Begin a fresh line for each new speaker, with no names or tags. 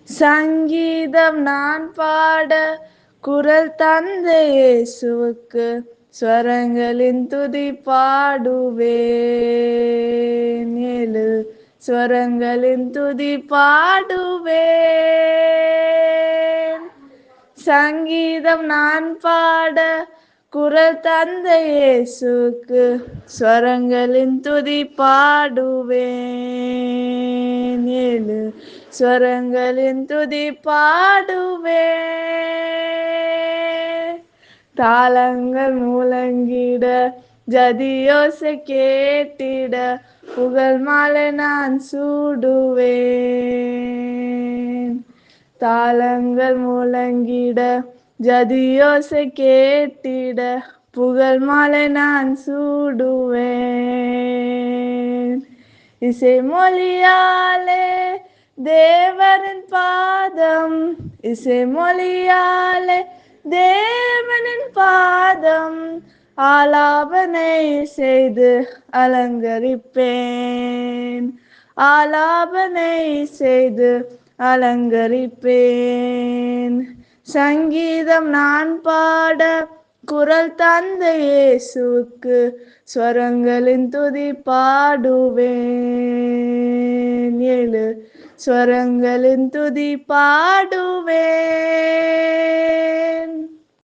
சங்கீதம் நான் பாட குரல் தந்த இயேசுவுக்கு ஸ்வரங்களின் துதி பாடுவேன். ஏழு ஸ்வரங்களின் துதி பாடுவேன். சங்கீதம் நான் பாட குரல் தந்த இயேசுக்கு ஸ்வரங்களின் துதி பாடுவேன். ஏழு ஸ்வரங்களின் துதி பாடுவேன். தாளங்கள் முழங்கிட ஜதியோசை கேட்டிட புகழ் மாலை நான் சூடுவேன். தாளங்கள் முழங்கிட ஜதியோசை கேட்டிட புகழ் மாலை நான் சூடுவேன். இசை மொழியாலே தேவனின் பாதம், இசை மொழியாலே தேவனின் பாதம் ஆலாபனை செய்து அலங்கரிப்பேன். ஆலாபனை செய்து அலங்கரிப்பேன். சங்கீதம் நான் பாட குரல் தந்த இயேசுவுக்கு ஸ்வரங்களின் துதி பாடுவேன். ஏழு ஸ்வரங்களின் துதி பாடுவேன்.